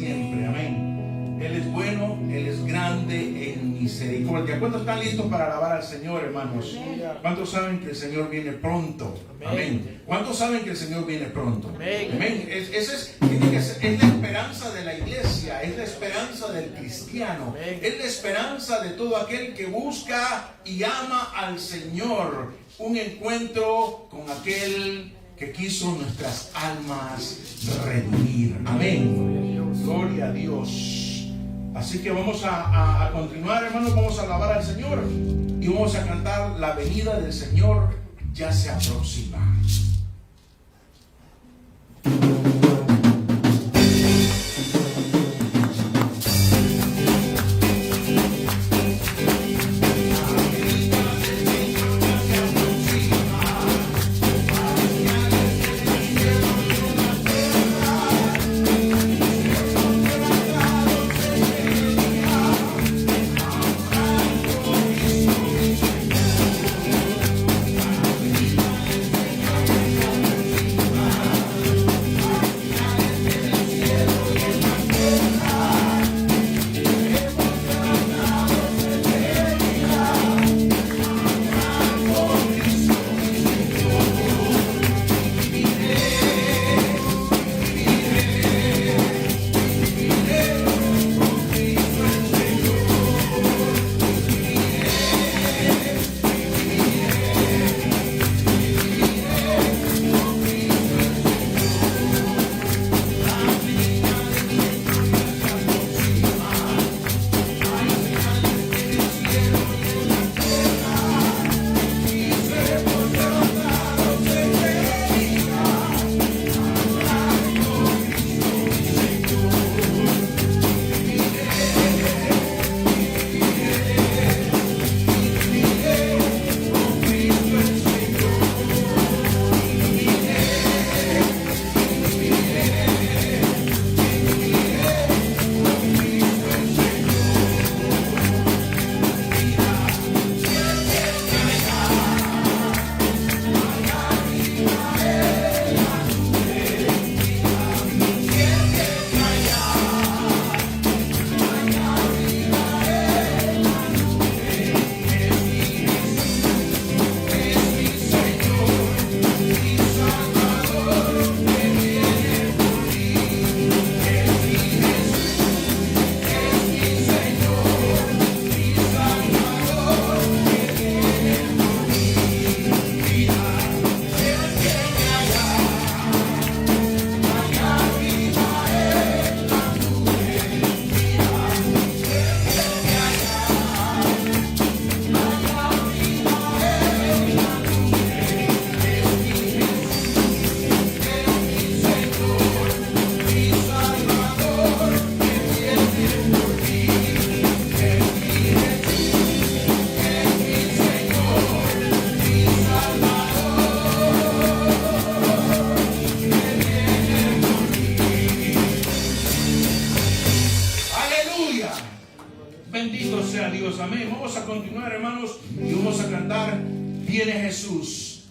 siempre. Amén. Él es bueno, Él es grande en misericordia. ¿Cuántos están listos para alabar al Señor, hermanos? ¿Cuántos saben que el Señor viene pronto? Amén. ¿Cuántos saben que el Señor viene pronto? Amén. Es la esperanza de la iglesia, es la esperanza del cristiano, es la esperanza de todo aquel que busca y ama al Señor. Un encuentro con aquel que quiso nuestras almas redimir. Amén. Gloria a Dios. Así que vamos a continuar, hermanos. Vamos a alabar al Señor y vamos a cantar: la venida del Señor ya se aproxima.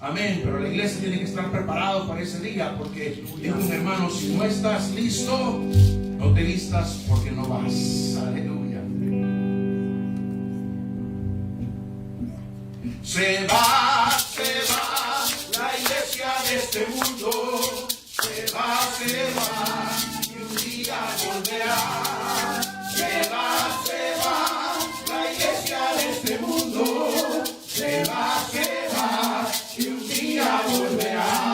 Amén, pero la iglesia tiene que estar preparado para ese día, porque dijo un hermano: si no estás listo, no te listas porque no vas. Aleluya. Se va la iglesia de este mundo, se va, y un día volverá. Se va la iglesia de este mundo, se va, y un día volverá.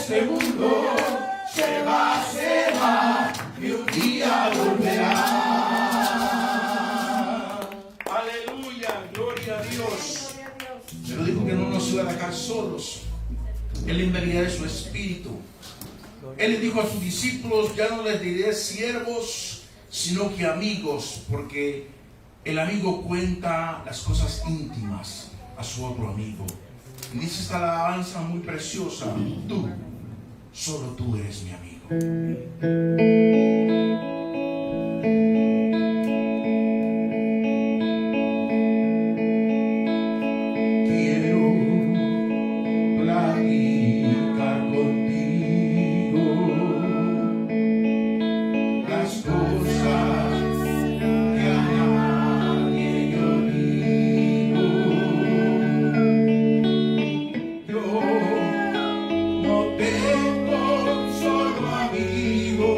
este mundo se va, y un día volverá. Aleluya, gloria a Dios. Pero dijo que no nos iba a dejar solos. Él enviaría su espíritu. Él le dijo a sus discípulos: ya no les diré siervos, sino que amigos, porque el amigo cuenta las cosas íntimas a su otro amigo. Y dice esta alabanza muy preciosa: tú, solo tú eres mi amigo. Quiero platicar contigo las cosas que a nadie yo digo. Yo no tengo solo amigos,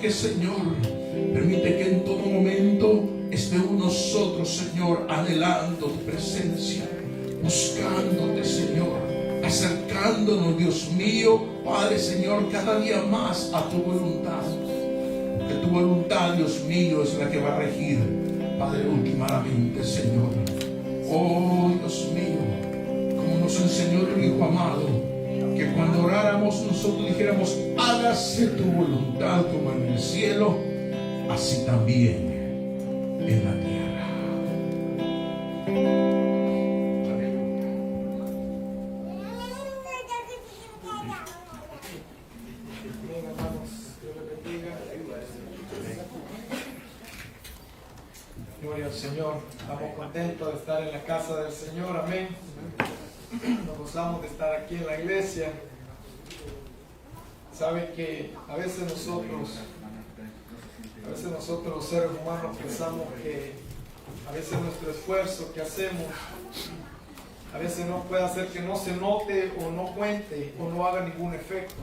Señor, permite que en todo momento estemos nosotros, Señor, anhelando tu presencia, buscándote, Señor, acercándonos, Dios mío, Padre, Señor, cada día más a tu voluntad. Que tu voluntad, Dios mío, es la que va a regir, Padre, últimamente, Señor. Oh, Dios mío, como nos enseñó el Hijo amado, que cuando oráramos nosotros dijéramos: hágase tu voluntad como en el cielo, así también en la tierra. Bien, hermanos, Dios les bendiga. Gloria al Señor. Estamos contentos de estar en la casa del Señor. Amén. Nos gozamos de estar aquí en la iglesia. Saben que a veces nosotros los seres humanos pensamos que a veces nuestro esfuerzo que hacemos a veces no puede hacer que no se note o no cuente o no haga ningún efecto.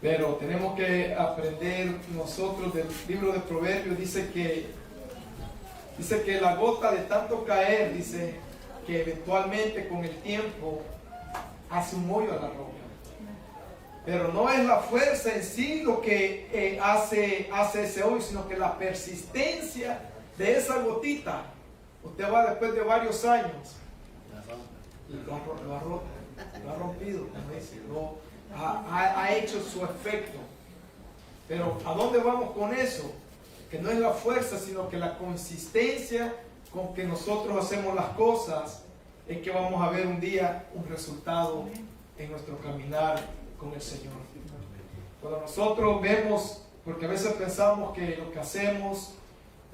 Pero tenemos que aprender nosotros del libro de Proverbios. Dice que la gota de tanto caer, dice que eventualmente con el tiempo hace un hoyo a la roca. Pero no es la fuerza en sí lo que hace ese hoyo, sino que la persistencia de esa gotita. Usted va después de varios años y lo ha roto. lo ha rompido, como dice, ha hecho su efecto. Pero ¿a dónde vamos con eso? Que no es la fuerza, sino que la consistencia con que nosotros hacemos las cosas es que vamos a ver un día un resultado en nuestro caminar con el Señor. Cuando nosotros vemos, porque a veces pensamos que lo que hacemos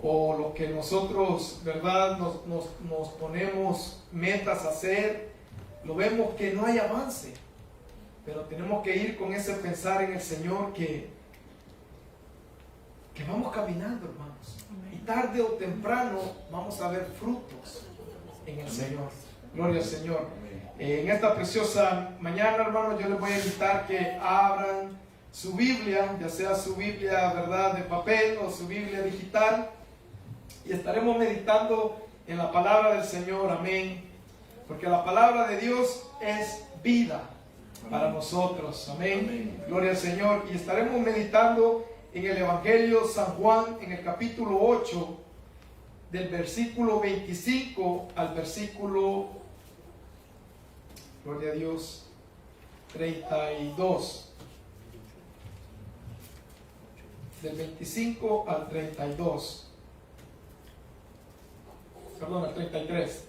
o lo que nosotros, ¿verdad?, nos ponemos metas a hacer, lo vemos que no hay avance, pero tenemos que ir con ese pensar en el Señor que vamos caminando, hermanos, y tarde o temprano vamos a ver frutos en el Señor. Gloria al Señor. En esta preciosa mañana, hermanos, yo les voy a invitar que abran su Biblia, ya sea su Biblia, ¿verdad?, de papel o su Biblia digital, y estaremos meditando en la palabra del Señor. Amén. Porque la palabra de Dios es vida para nosotros. Amén. Gloria al Señor. Y estaremos meditando en el Evangelio San Juan, en el capítulo 8, del versículo 25 al versículo, gloria a Dios, 32. Del 25 al 32. Perdón, al 33.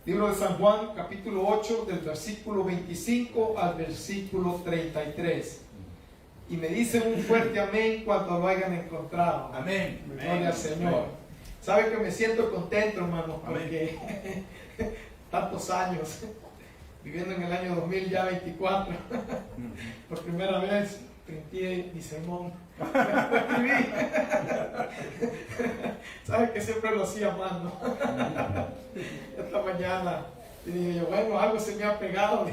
Libro de San Juan, capítulo 8, del versículo 25 al versículo 33. Y me dicen un fuerte amén cuando lo hayan encontrado. Amén. Gloria al Señor. Sabe que me siento contento, hermano, porque tantos años, viviendo en el año 2024, por primera vez printé mi sermón. Lo escribí. Sabe que siempre lo hacía a mano. Esta mañana y dije yo, bueno, algo se me ha pegado.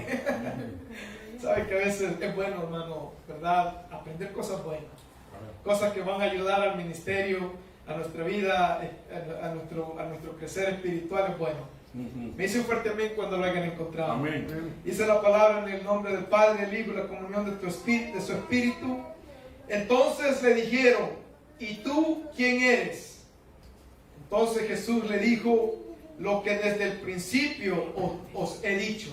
Sabe que a veces es bueno, hermano, ¿verdad?, aprender cosas buenas, cosas que van a ayudar al ministerio, a nuestra vida, a nuestro crecer espiritual. Es bueno. Me dice un fuerte amén cuando lo hayan encontrado. Amén. Dice la palabra: en el nombre del Padre, el Hijo y la comunión de su Espíritu. Entonces le dijeron: ¿y tú quién eres? Entonces Jesús le dijo: lo que desde el principio os he dicho.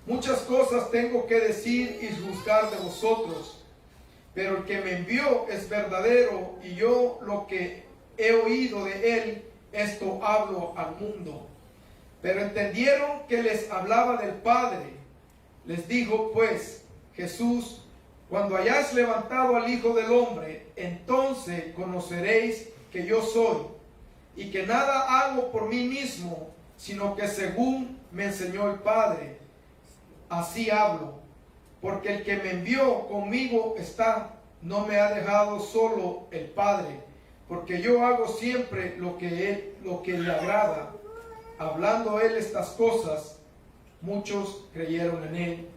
Muchas cosas tengo que decir y juzgar de vosotros, pero el que me envió es verdadero, y yo lo que he oído de él, esto hablo al mundo. Pero entendieron que les hablaba del Padre. Les dijo pues Jesús: cuando hayáis levantado al Hijo del Hombre, entonces conoceréis que yo soy, y que nada hago por mí mismo, sino que según me enseñó el Padre, así hablo. Porque el que me envió conmigo está, no me ha dejado solo el Padre, porque yo hago siempre lo que le agrada. Hablando él estas cosas, muchos creyeron en él.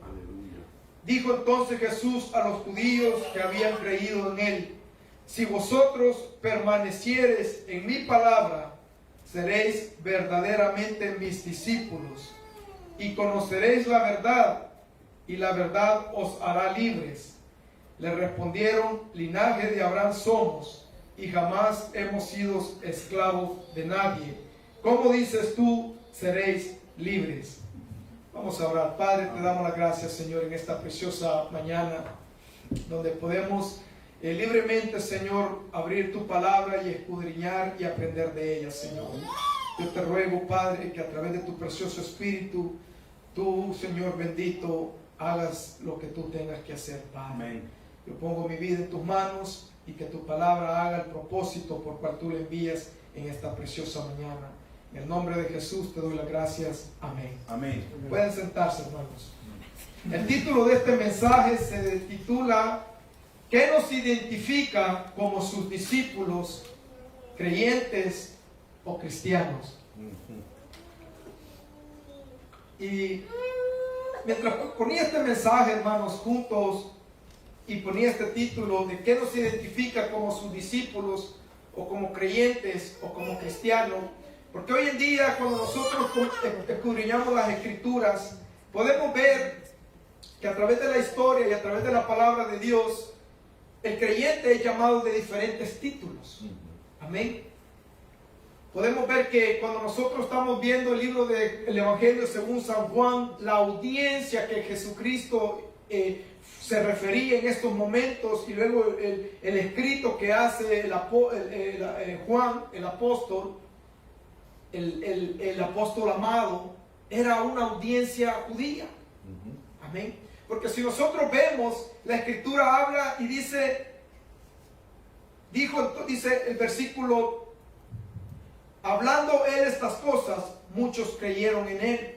Dijo entonces Jesús a los judíos que habían creído en él: si vosotros permaneciereis en mi palabra, seréis verdaderamente mis discípulos, y conoceréis la verdad, y la verdad os hará libres. Le respondieron: linaje de Abraham somos, y jamás hemos sido esclavos de nadie. ¿Cómo dices tú, seréis libres? Vamos a orar. Padre, te damos las gracias, Señor, en esta preciosa mañana, donde podemos libremente, Señor, abrir tu palabra y escudriñar y aprender de ella, Señor. Yo te ruego, Padre, que a través de tu precioso Espíritu, tú, Señor bendito, hagas lo que tú tengas que hacer, Padre. Amén. Yo pongo mi vida en tus manos, y que tu palabra haga el propósito por cual tú le envías en esta preciosa mañana. En el nombre de Jesús te doy las gracias. Amén. Amén. Pueden sentarse, hermanos. El título de este mensaje se titula: ¿qué nos identifica como sus discípulos, creyentes o cristianos? Y mientras ponía este mensaje, hermanos, juntos, y ponía este título de ¿qué nos identifica como sus discípulos, o como creyentes, o como cristianos? Porque hoy en día, cuando nosotros escudriñamos las Escrituras, podemos ver que a través de la historia y a través de la palabra de Dios, el creyente es llamado de diferentes títulos. Amén. podemos ver que cuando nosotros estamos viendo el libro del Evangelio según San Juan, la audiencia que Jesucristo se refería en estos momentos, y luego el escrito que hace Juan, el apóstol, el apóstol amado, era una audiencia judía. Amén. Porque si nosotros vemos, la escritura habla y dice el versículo, hablando él estas cosas, muchos creyeron en él.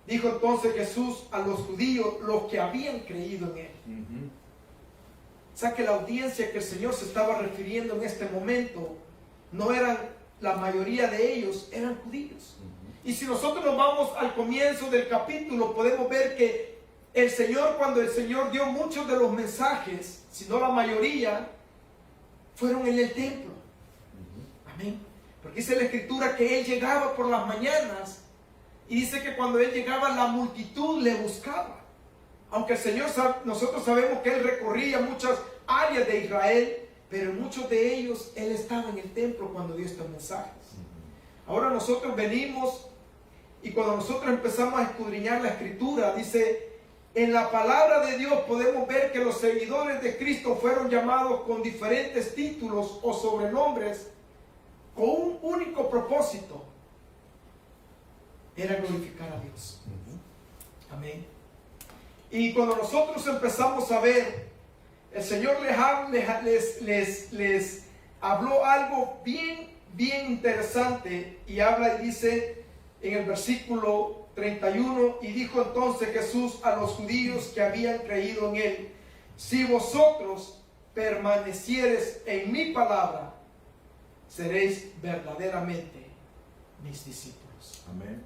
Dijo entonces Jesús a los judíos, los que habían creído en él. O sea que la audiencia que el Señor se estaba refiriendo en este momento, no eran, la mayoría de ellos eran judíos. Y si nosotros nos vamos al comienzo del capítulo, podemos ver que el Señor, cuando el Señor dio muchos de los mensajes, si no la mayoría, fueron en el templo. Amén. Porque dice la escritura que él llegaba por las mañanas, y dice que cuando él llegaba la multitud le buscaba. Aunque el Señor, nosotros sabemos que él recorría muchas áreas de Israel, pero en muchos de ellos él estaba en el templo cuando dio estos mensajes. Ahora nosotros venimos, y cuando nosotros empezamos a escudriñar la escritura, dice, en la palabra de Dios podemos ver que los seguidores de Cristo fueron llamados con diferentes títulos o sobrenombres, con un único propósito: era glorificar a Dios. Amén. Y cuando nosotros empezamos a ver, el Señor les habló algo bien interesante, y habla y dice en el versículo 31, y dijo entonces Jesús a los judíos que habían creído en él: si vosotros permaneciereis en mi palabra, seréis verdaderamente mis discípulos. Amén.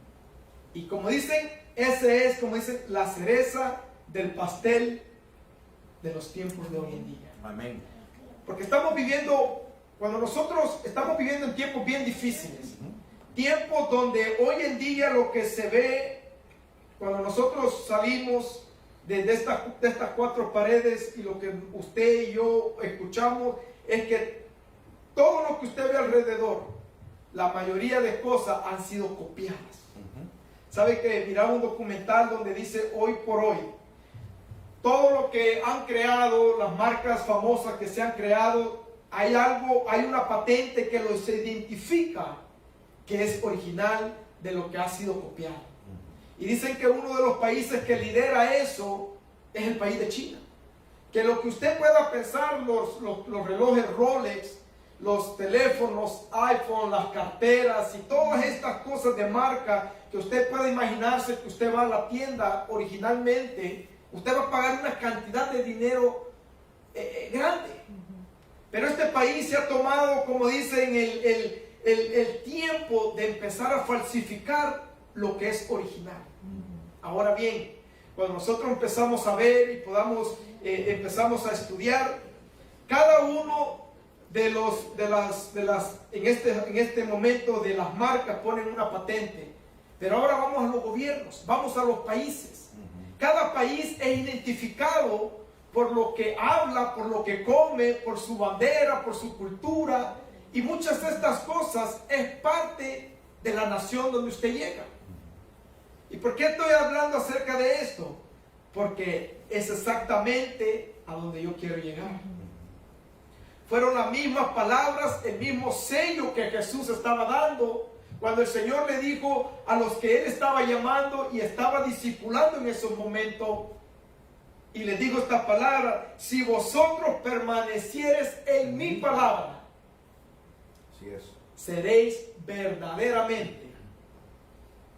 Y como dicen, ese es, como dicen, la cereza del pastel de los tiempos de hoy en día. Amén. Porque estamos viviendo, cuando nosotros estamos viviendo en tiempos bien difíciles, tiempos donde hoy en día lo que se ve, cuando nosotros salimos de estas cuatro paredes, y lo que usted y yo escuchamos, es que todo lo que usted ve alrededor, la mayoría de cosas han sido copiadas. ¿Sabe que miraba un documental donde dice hoy por hoy, todo lo que han creado, las marcas famosas que se han creado, hay una patente que los identifica que es original de lo que ha sido copiado? Y dicen que uno de los países que lidera eso es el país de China. Que lo que usted pueda pensar, los relojes Rolex, los teléfonos iPhone, las carteras y todas estas cosas de marca, que usted pueda imaginarse que usted va a la tienda originalmente, usted va a pagar una cantidad de dinero grande. Pero este país se ha tomado, como dicen, el tiempo de empezar a falsificar lo que es original. Ahora bien, cuando nosotros empezamos a ver y empezamos a estudiar, cada uno en este momento de las marcas ponen una patente. Pero ahora vamos a los gobiernos, vamos a los países. Cada país es identificado por lo que habla, por lo que come, por su bandera, por su cultura, y muchas de estas cosas es parte de la nación donde usted llega. ¿Y por qué estoy hablando acerca de esto? Porque es exactamente a donde yo quiero llegar. Fueron las mismas palabras, el mismo sello que Jesús estaba dando cuando el Señor le dijo a los que Él estaba llamando y estaba discipulando en esos momentos, y les digo esta palabra: si vosotros permaneciereis en mi palabra, Así es, seréis verdaderamente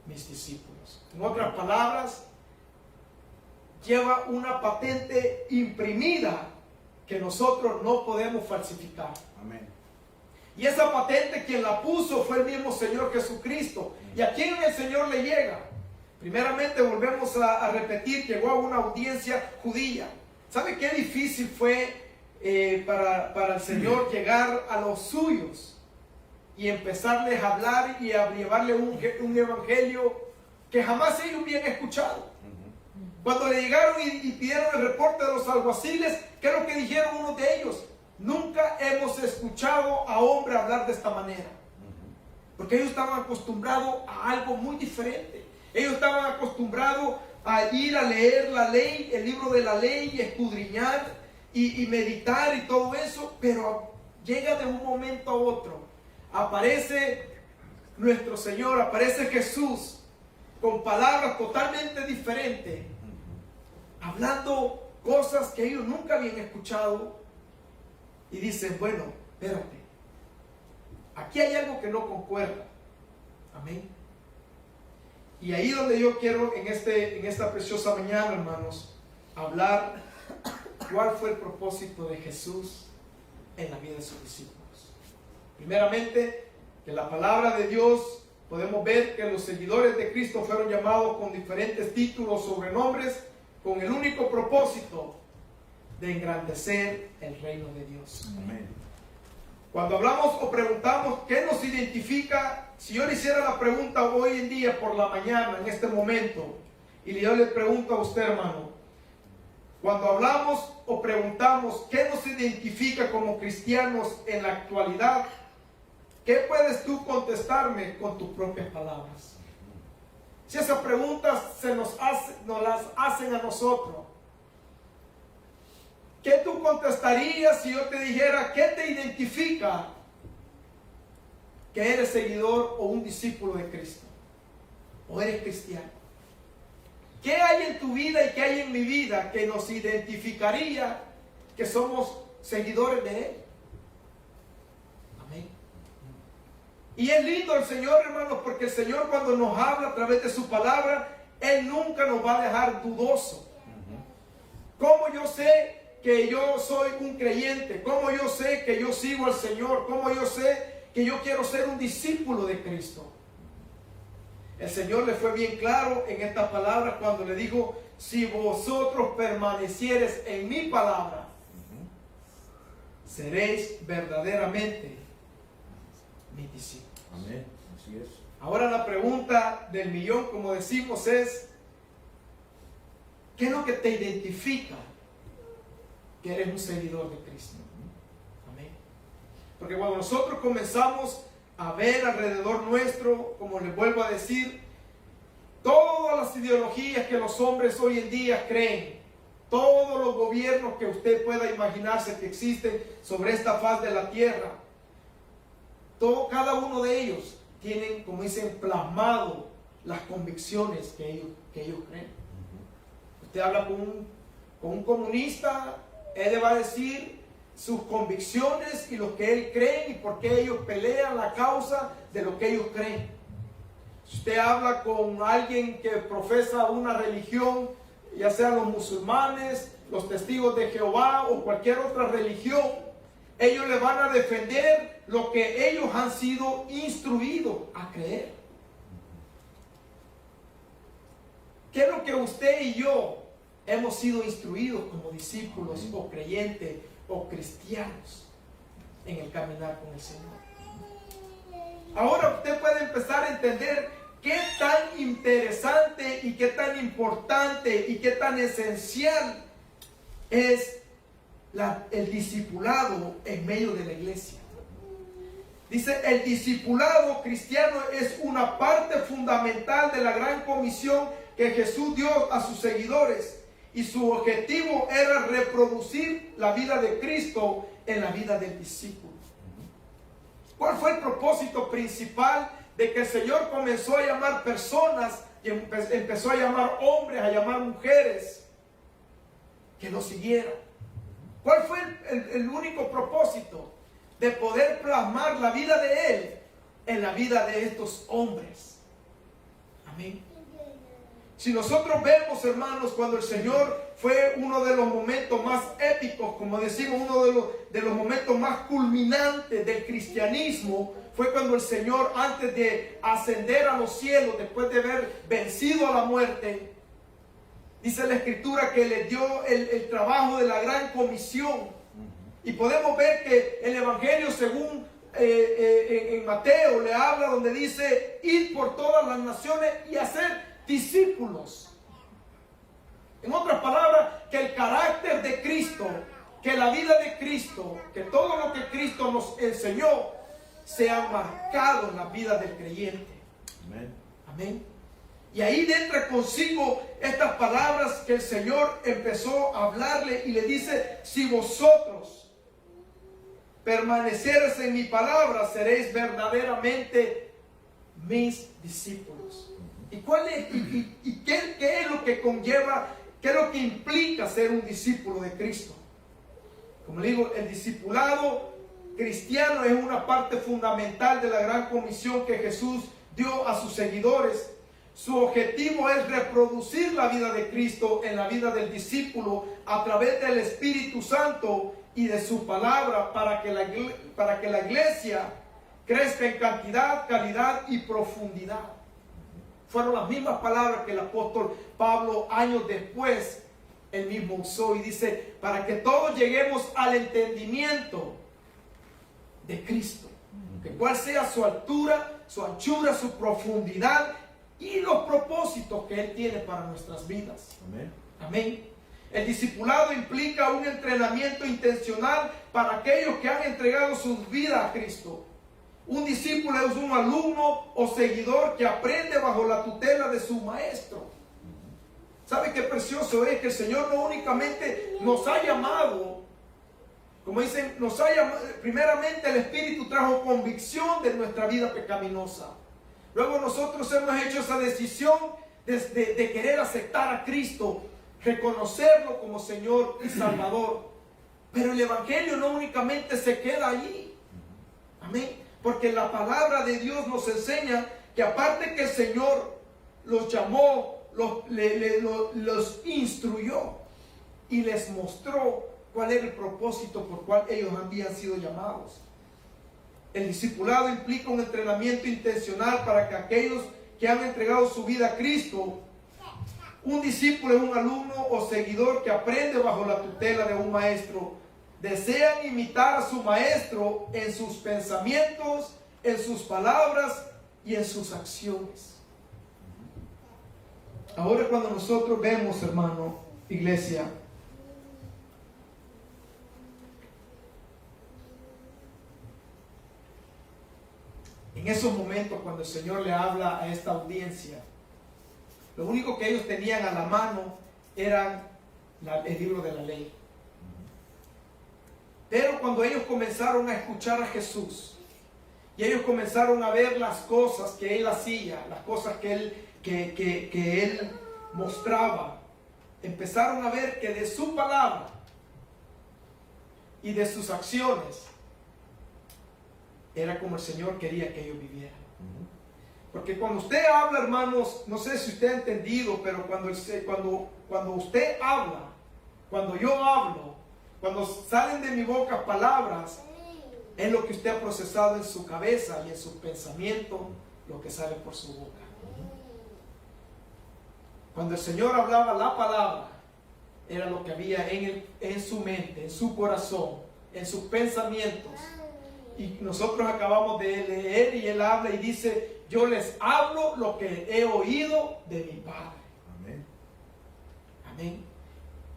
mis discípulos. En otras palabras, lleva una patente imprimida que nosotros no podemos falsificar. amén. Y esa patente quien la puso fue el mismo Señor Jesucristo. ¿Y a quién el Señor le llega? Primeramente volvemos a repetir, llegó a una audiencia judía. ¿Sabe qué difícil fue para el Señor llegar a los suyos y empezarles a hablar y a llevarle un evangelio que jamás ellos habían escuchado? Cuando le llegaron y pidieron el reporte de los alguaciles, ¿qué es lo que dijeron unos de ellos? Nunca hemos escuchado a hombre hablar de esta manera. Porque ellos estaban acostumbrados a algo muy diferente. Ellos estaban acostumbrados a ir a leer la ley, el libro de la ley, y escudriñar y meditar y todo eso, pero llega de un momento a otro. Aparece nuestro Señor, aparece Jesús con palabras totalmente diferentes, hablando cosas que ellos nunca habían escuchado, y dicen, bueno, espérate, aquí hay algo que no concuerda. Amén. Y ahí donde yo quiero en esta preciosa mañana, hermanos, hablar cuál fue el propósito de Jesús en la vida de sus discípulos. Primeramente, que la palabra de Dios, podemos ver que los seguidores de Cristo fueron llamados con diferentes títulos, sobrenombres, con el único propósito de engrandecer el reino de Dios. Amén. Cuando hablamos o preguntamos qué nos identifica, si yo le hiciera la pregunta hoy en día por la mañana, en este momento, y yo le pregunto a usted, hermano, cuando hablamos o preguntamos qué nos identifica como cristianos en la actualidad, ¿qué puedes tú contestarme con tus propias palabras? Si esas preguntas nos las hacen a nosotros, ¿qué tú contestarías si yo te dijera qué te identifica que eres seguidor o un discípulo de Cristo? ¿O eres cristiano? ¿Qué hay en tu vida y qué hay en mi vida que nos identificaría que somos seguidores de Él? Amén. Y es lindo el Señor, hermanos, porque el Señor, cuando nos habla a través de su palabra, Él nunca nos va a dejar dudoso. ¿Cómo yo sé que yo soy un creyente? ¿Cómo yo sé que yo sigo al Señor? ¿Cómo yo sé que yo quiero ser un discípulo de Cristo? El Señor le fue bien claro en estas palabras cuando le dijo, si vosotros permaneciereis en mi palabra, seréis verdaderamente mis discípulos. Amén. Así es. Ahora la pregunta del millón, como decimos, es, ¿qué es lo que te identifica que eres un seguidor de Cristo? Amén. Porque cuando nosotros comenzamos a ver alrededor nuestro, como les vuelvo a decir, todas las ideologías que los hombres hoy en día creen, todos los gobiernos que usted pueda imaginarse que existen sobre esta faz de la tierra, cada uno de ellos tienen, como dicen, plasmado las convicciones que ellos creen. Usted habla con un comunista, él le va a decir sus convicciones y lo que él cree y por qué ellos pelean la causa de lo que ellos creen. Si usted habla con alguien que profesa una religión, ya sean los musulmanes, los testigos de Jehová o cualquier otra religión, ellos le van a defender lo que ellos han sido instruidos a creer. ¿Qué es lo que usted y yo hemos sido instruidos como discípulos o creyentes o cristianos en el caminar con el Señor? Ahora usted puede empezar a entender qué tan interesante y qué tan importante y qué tan esencial es el discipulado en medio de la iglesia. Dice, el discipulado cristiano es una parte fundamental de la gran comisión que Jesús dio a sus seguidores, y su objetivo era reproducir la vida de Cristo en la vida del discípulo. ¿Cuál fue el propósito principal de que el Señor comenzó a llamar personas y empezó a llamar hombres, a llamar mujeres que lo siguieran? ¿Cuál fue el único propósito? De poder plasmar la vida de Él en la vida de estos hombres. Amén. Si nosotros vemos, hermanos, cuando el Señor fue uno de los momentos más épicos, como decimos, uno de los momentos más culminantes del cristianismo, fue cuando el Señor, antes de ascender a los cielos, después de haber vencido a la muerte, dice la Escritura que le dio el trabajo de la gran comisión. Y podemos ver que el Evangelio, según en Mateo, le habla donde dice, id por todas las naciones y hacer discípulos. En otras palabras, que el carácter de Cristo, que la vida de Cristo, que todo lo que Cristo nos enseñó, sean marcados en la vida del creyente. Amén. Amén. Y ahí entra consigo estas palabras que el Señor empezó a hablarle y le dice: si vosotros permaneceres en mi palabra, seréis verdaderamente mis discípulos. ¿Y cuál es, qué es lo que conlleva, qué es lo que implica ser un discípulo de Cristo? Como le digo, el discipulado cristiano es una parte fundamental de la gran comisión que Jesús dio a sus seguidores. Su objetivo es reproducir la vida de Cristo en la vida del discípulo a través del Espíritu Santo y de su palabra, para que la iglesia crezca en cantidad, calidad y profundidad. Fueron las mismas palabras que el apóstol Pablo años después él mismo usó, y dice: para que todos lleguemos al entendimiento de Cristo, que cuál sea su altura, su anchura, su profundidad y los propósitos que Él tiene para nuestras vidas. Amén. Amén. El discipulado implica un entrenamiento intencional para aquellos que han entregado sus vidas a Cristo. Un discípulo es un alumno o seguidor que aprende bajo la tutela de su maestro. ¿Sabe qué precioso es? Que el Señor no únicamente nos ha llamado, como dicen, nos ha llamado, primeramente el Espíritu trajo convicción de nuestra vida pecaminosa. Luego nosotros hemos hecho esa decisión de querer aceptar a Cristo, reconocerlo como Señor y Salvador. Pero el Evangelio no únicamente se queda allí. Amén. Porque la palabra de Dios nos enseña que aparte que el Señor los llamó, los instruyó y les mostró cuál era el propósito por cual ellos habían sido llamados. El discipulado implica un entrenamiento intencional para que aquellos que han entregado su vida a Cristo, un discípulo es un alumno o seguidor que aprende bajo la tutela de un maestro, desean imitar a su maestro en sus pensamientos, en sus palabras y en sus acciones. Ahora, cuando nosotros vemos, hermano, iglesia, en esos momentos cuando el Señor le habla a esta audiencia, lo único que ellos tenían a la mano era el libro de la ley. Pero cuando ellos comenzaron a escuchar a Jesús y ellos comenzaron a ver las cosas que Él hacía, las cosas que Él mostraba, empezaron a ver que de su palabra y de sus acciones era como el Señor quería que ellos vivieran. Porque cuando usted habla, hermanos, no sé si usted ha entendido, pero cuando usted habla, cuando yo hablo, cuando salen de mi boca palabras, es lo que usted ha procesado en su cabeza y en su pensamiento, lo que sale por su boca. Cuando el Señor hablaba la palabra, era lo que había en su mente, en su corazón, en sus pensamientos. Y nosotros acabamos de leer y Él habla y dice: yo les hablo lo que he oído de mi Padre. Amén. Amén.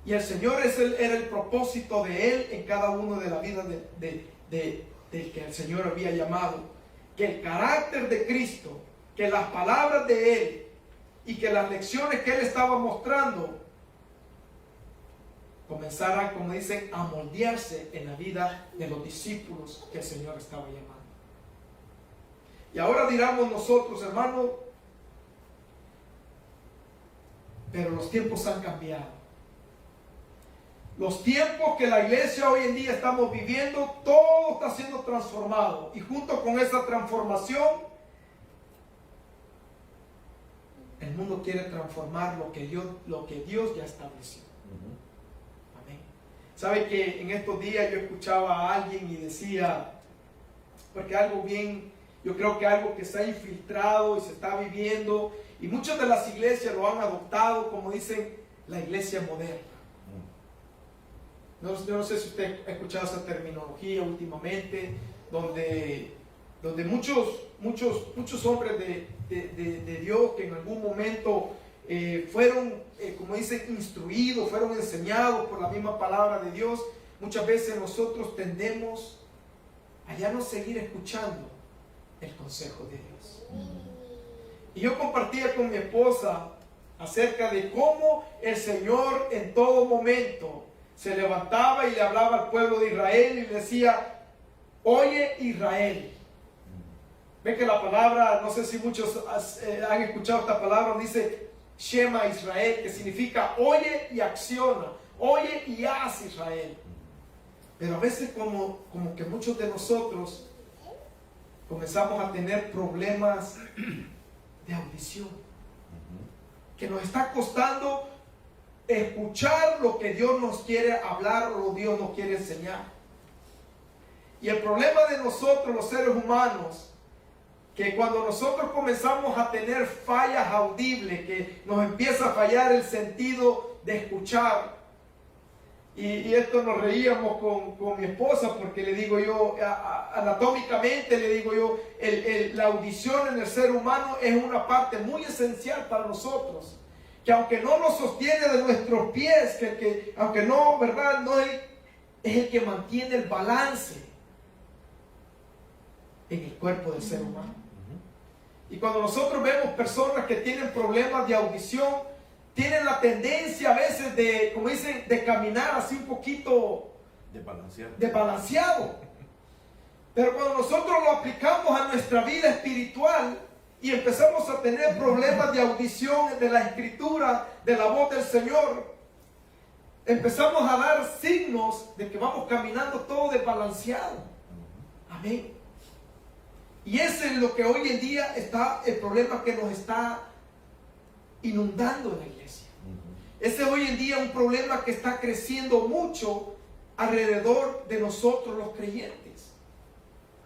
Y el Señor era el propósito de Él en cada uno de la vida del que el Señor había llamado. Que el carácter de Cristo, que las palabras de Él y que las lecciones que Él estaba mostrando comenzaran, como dicen, a moldearse en la vida de los discípulos que el Señor estaba llamando. Y ahora diramos nosotros, hermanos, pero los tiempos han cambiado. Los tiempos que la iglesia hoy en día estamos viviendo, todo está siendo transformado. Y junto con esa transformación, el mundo quiere transformar lo que Dios ya estableció. Amén. ¿Sabe que en estos días yo escuchaba a alguien y decía, porque algo bien, yo creo que algo que está infiltrado y se está viviendo, y muchas de las iglesias lo han adoptado, como dicen, la iglesia moderna. Yo no sé si usted ha escuchado esa terminología últimamente, donde muchos hombres de Dios que en algún momento fueron, como dicen, instruidos, fueron enseñados por la misma palabra de Dios. Muchas veces nosotros tendemos a ya no seguir escuchando el consejo de Dios. Y yo compartía con mi esposa acerca de cómo el Señor en todo momento se levantaba y le hablaba al pueblo de Israel y le decía: oye Israel. Ve que la palabra, no sé si muchos han escuchado esta palabra, dice Shema Israel, que significa oye y acciona, oye y haz Israel. Pero a veces como que muchos de nosotros comenzamos a tener problemas de audición, que nos está costando escuchar lo que Dios nos quiere hablar o lo que Dios nos quiere enseñar. Y el problema de nosotros, los seres humanos, que cuando nosotros comenzamos a tener fallas audibles, que nos empieza a fallar el sentido de escuchar, y esto nos reíamos con mi esposa, porque le digo yo, anatómicamente le digo yo, la audición en el ser humano es una parte muy esencial para nosotros, que aunque no nos sostiene de nuestros pies, que aunque no, ¿verdad? No es el que mantiene el balance en el cuerpo del ser humano. Y cuando nosotros vemos personas que tienen problemas de audición, tienen la tendencia a veces de, como dicen, de caminar así un poquito desbalanceado. Pero cuando nosotros lo aplicamos a nuestra vida espiritual y empezamos a tener problemas de audición de la escritura, de la voz del Señor, empezamos a dar signos de que vamos caminando todo desbalanceado. Amén. Y ese es lo que hoy en día está, el problema que nos está inundando en la iglesia. Ese es hoy en día un problema que está creciendo mucho alrededor de nosotros los creyentes.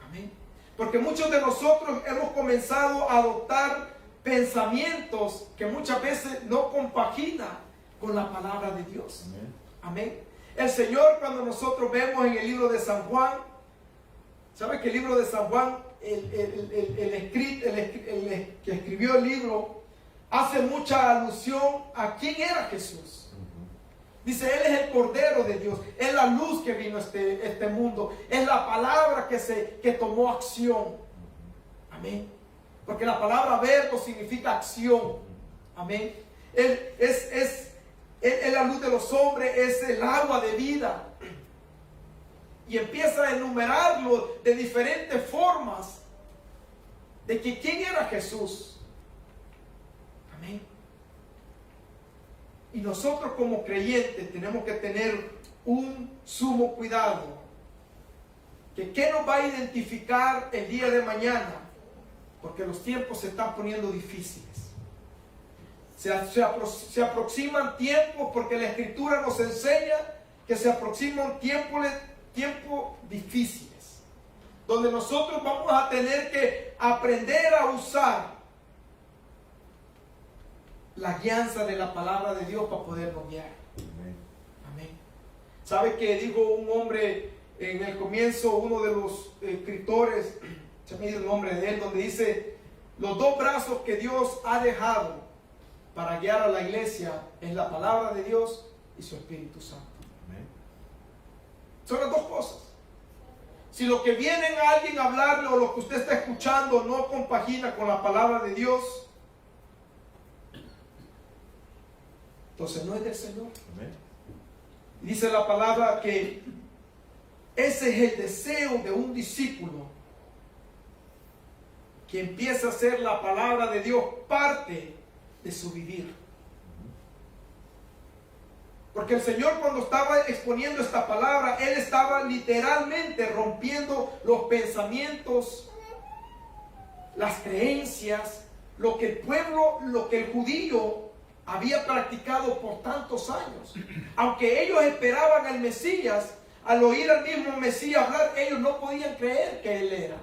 Amén. Porque muchos de nosotros hemos comenzado a adoptar pensamientos que muchas veces no compaginan con la palabra de Dios. Amén. El Señor, cuando nosotros vemos en el libro de San Juan, ¿sabe que el libro de San Juan, el que escribió el libro, hace mucha alusión a quién era Jesús? Dice, Él es el Cordero de Dios, es la luz que vino a este mundo, es la palabra que tomó acción. Amén. Porque la palabra verbo significa acción. Amén. Él es la luz de los hombres, es el agua de vida. Y empieza a enumerarlo de diferentes formas de que quién era Jesús. Amén. Y nosotros como creyentes tenemos que tener un sumo cuidado. Que ¿qué nos va a identificar el día de mañana? Porque los tiempos se están poniendo difíciles. Se aproximan tiempos, porque la Escritura nos enseña que se aproximan tiempos difíciles, donde nosotros vamos a tener que aprender a usar la guianza de la palabra de Dios para podernos guiar. Amén. ¿Sabe que dijo un hombre en el comienzo, uno de los escritores, se me dio el nombre de él, donde dice, los dos brazos que Dios ha dejado para guiar a la iglesia es la palabra de Dios y su Espíritu Santo? Son las dos cosas. Si lo que viene a alguien a hablarle o lo que usted está escuchando no compagina con la palabra de Dios, entonces no es del Señor. Amén. Dice la palabra que ese es el deseo de un discípulo que empieza a hacer la palabra de Dios parte de su vivir. Porque el Señor, cuando estaba exponiendo esta palabra, Él estaba literalmente rompiendo los pensamientos, las creencias, lo que el pueblo, lo que el judío había practicado por tantos años. Aunque ellos esperaban al Mesías, al oír al mismo Mesías hablar, ellos no podían creer que Él era.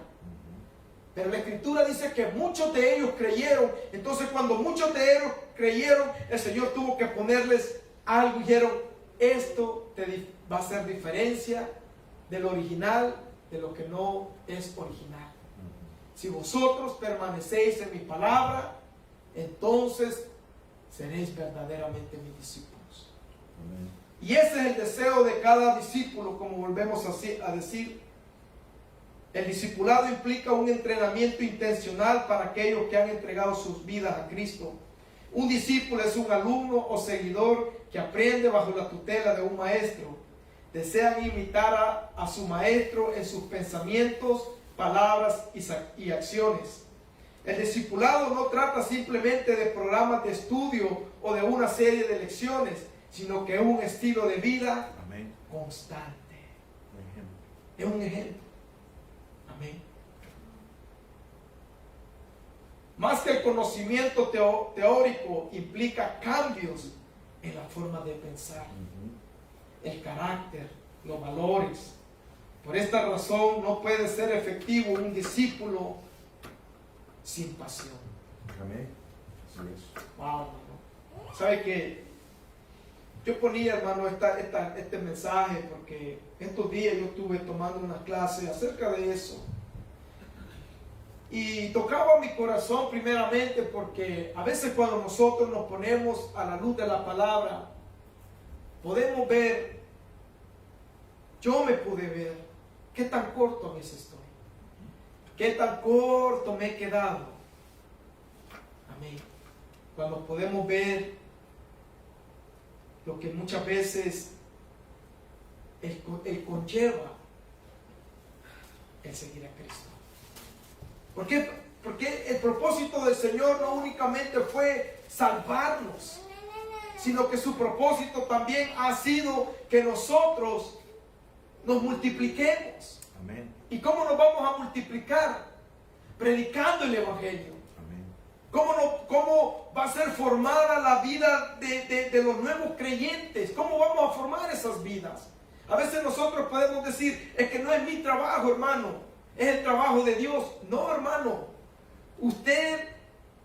Pero la Escritura dice que muchos de ellos creyeron. Entonces, cuando muchos de ellos creyeron, el Señor tuvo que ponerles algo. Dijeron, esto va a hacer diferencia del original, de lo que no es original. Si vosotros permanecéis en mi palabra, entonces seréis verdaderamente mis discípulos. Amén. Y ese es el deseo de cada discípulo, como volvemos a decir, El discipulado implica un entrenamiento intencional para aquellos que han entregado sus vidas a Cristo. Un discípulo es un alumno o seguidor que aprende bajo la tutela de un maestro. Desean imitar a su maestro en sus pensamientos, palabras y acciones. El discipulado no trata simplemente de programas de estudio o de una serie de lecciones, sino que es un estilo de vida constante. Es un ejemplo. Amén. Más que el conocimiento teórico, implica cambios en la forma de pensar, el carácter, los valores. Por esta razón no puede ser efectivo un discípulo sin pasión. Amén. Así es. Wow, hermano. ¿Sabe qué? Yo ponía, hermano, este mensaje porque estos días yo estuve tomando una clase acerca de eso. Y tocaba mi corazón primeramente porque a veces cuando nosotros nos ponemos a la luz de la palabra, podemos ver, yo me pude ver, qué tan corto a veces estoy. Qué tan corto me he quedado. Amén. Cuando podemos ver lo que muchas veces él conlleva el seguir a Cristo. ¿Por qué? Porque el propósito del Señor no únicamente fue salvarnos, sino que su propósito también ha sido que nosotros nos multipliquemos. Amén. ¿Y cómo nos vamos a multiplicar? Predicando el Evangelio. Amén. ¿Cómo va a ser formada la vida de los nuevos creyentes? ¿Cómo vamos a formar esas vidas? A veces nosotros podemos decir, es que no es mi trabajo, hermano, es el trabajo de Dios. No, hermano, usted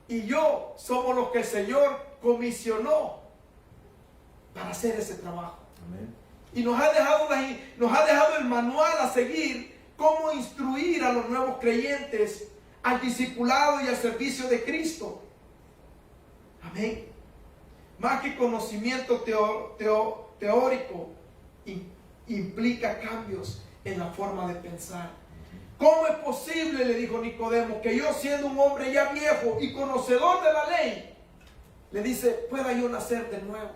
y yo somos los que el Señor comisionó para hacer ese trabajo. Amén. Y nos ha dejado el manual a seguir, cómo instruir a los nuevos creyentes al discipulado y al servicio de Cristo. Amén. Más que conocimiento teórico, implica cambios en la forma de pensar. ¿Cómo es posible, le dijo Nicodemo, que yo siendo un hombre ya viejo y conocedor de la ley, le dice, pueda yo nacer de nuevo?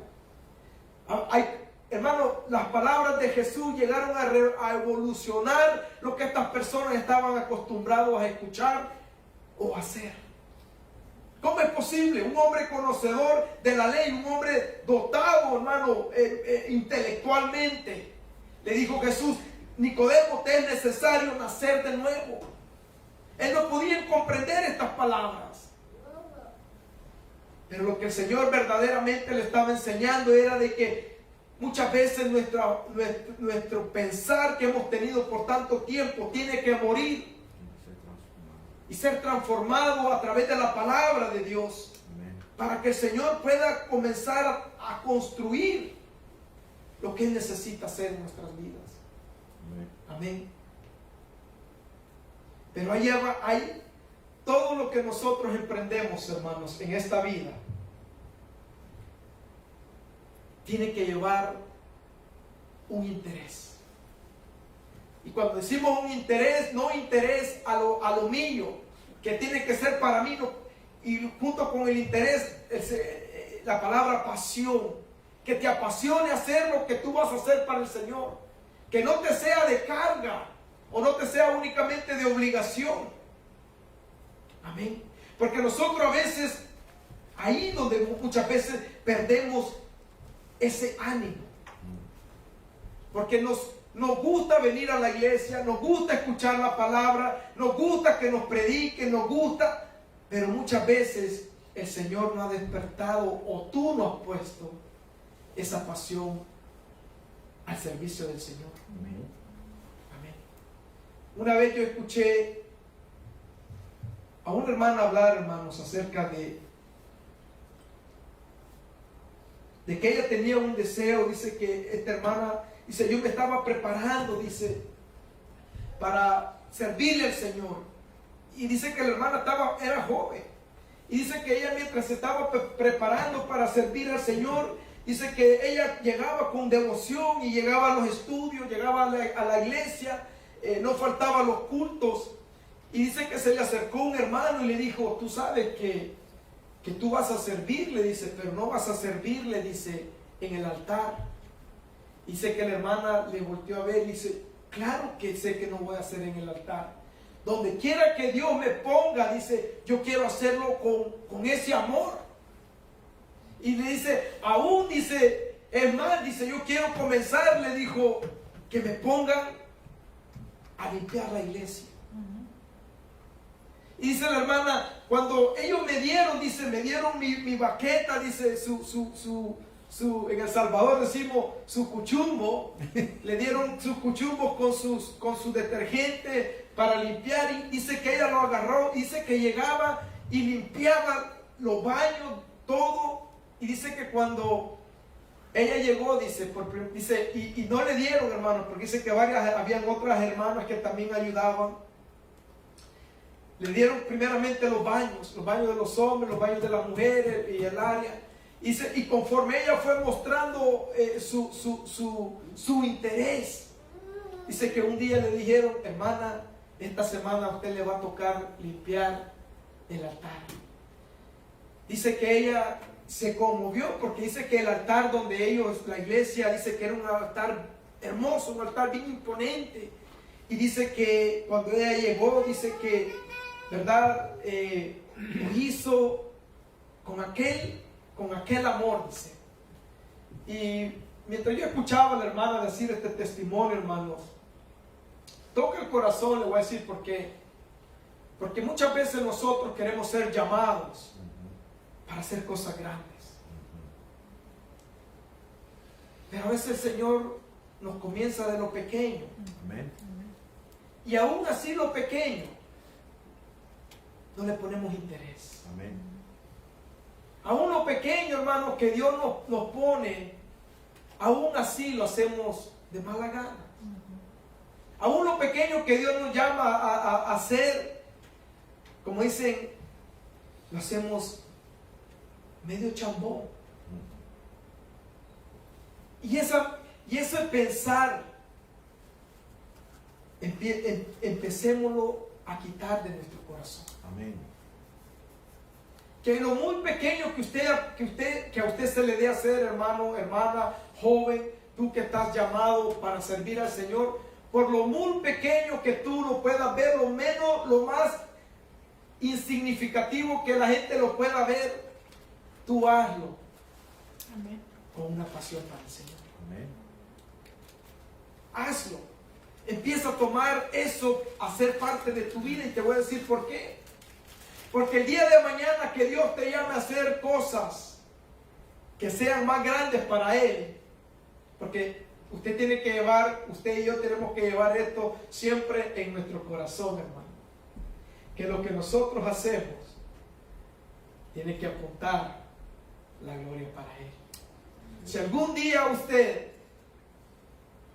Hermano, las palabras de Jesús llegaron a evolucionar lo que estas personas estaban acostumbrados a escuchar o hacer. ¿Cómo es posible? Un hombre conocedor de la ley, un hombre dotado, hermano, intelectualmente. Le dijo Jesús, Nicodemo, te es necesario nacer de nuevo. Él no podía comprender estas palabras. Pero lo que el Señor verdaderamente le estaba enseñando era de que muchas veces nuestro pensar que hemos tenido por tanto tiempo tiene que morir y ser transformado a través de la palabra de Dios. Amén. Para que el Señor pueda comenzar a construir lo que Él necesita hacer en nuestras vidas. Amén. Amén. Pero hay todo lo que nosotros emprendemos, hermanos, en esta vida tiene que llevar un interés. Y cuando decimos un interés, no interés a lo mío, que tiene que ser para mí, no, y junto con el interés, la palabra pasión, que te apasione hacer lo que tú vas a hacer para el Señor, que no te sea de carga o no te sea únicamente de obligación. Amén. Porque nosotros a veces, ahí donde muchas veces perdemos ese ánimo, porque nos gusta venir a la iglesia, nos gusta escuchar la palabra, nos gusta que nos prediquen, nos gusta, pero muchas veces el Señor no ha despertado o tú no has puesto esa pasión al servicio del Señor. Amén. Amén. Una vez yo escuché a una hermana hablar, hermanos, acerca de que ella tenía un deseo. Dice que esta hermana, dice, yo me estaba preparando, dice, para servirle al Señor. Y dice que la hermana era joven. Y dice que ella, mientras se estaba preparando para servir al Señor, dice que ella llegaba con devoción y llegaba a los estudios, llegaba a la iglesia, no faltaba los cultos. Y dice que se le acercó un hermano y le dijo, tú sabes que tú vas a servirle, dice, pero no vas a servirle, dice, en el altar. Dice que la hermana le volteó a ver y dice, claro que sé que no voy a hacer en el altar. Donde quiera que Dios me ponga, dice, yo quiero hacerlo con ese amor. Y le dice, aún dice, es más, dice, yo quiero comenzar, le dijo, que me pongan a limpiar la iglesia. Y dice la hermana, cuando ellos me dieron, dice, me dieron mi baqueta, dice, en El Salvador decimos su cuchumbo, le dieron sus cuchumbos con su detergente para limpiar, y dice que ella lo agarró, dice que llegaba y limpiaba los baños, todo, y dice que cuando ella llegó, dice, y no le dieron, hermanos, porque dice que habían otras hermanas que también ayudaban. Le dieron primeramente los baños de los hombres, los baños de las mujeres y el área. Y conforme ella fue mostrando su interés, dice que un día le dijeron, hermana, esta semana a usted le va a tocar limpiar el altar. Dice que ella se conmovió porque dice que el altar donde ellos, la iglesia, dice que era un altar hermoso, un altar bien imponente. Y dice que cuando ella llegó, dice que, ¿verdad? Lo hizo con aquel amor, dice. Y mientras yo escuchaba a la hermana decir este testimonio, hermanos, toca el corazón, le voy a decir por qué. Porque muchas veces nosotros queremos ser llamados para hacer cosas grandes. Pero a veces el Señor nos comienza de lo pequeño. Amén. Y aún así lo pequeño, no le ponemos interés. Amén. Aún lo pequeño, hermanos, que Dios nos pone, aún así lo hacemos de mala gana. Aún lo pequeño que Dios nos llama a hacer, como dicen, lo hacemos medio chambón. Y ese pensar, empecémoslo a quitar de nuestro corazón. Amén. Que lo muy pequeño que a usted se le dé hacer, hermano, hermana, joven, tú que estás llamado para servir al Señor, por lo muy pequeño que tú lo puedas ver, lo más insignificativo que la gente lo pueda ver, tú hazlo. Amén. Con una pasión para el Señor. Amén. Hazlo. Empieza a tomar eso a ser parte de tu vida y te voy a decir por qué. Porque el día de mañana que Dios te llame a hacer cosas que sean más grandes para Él, porque usted y yo tenemos que llevar esto siempre en nuestro corazón, hermano. Que lo que nosotros hacemos tiene que apuntar la gloria para Él. Si algún día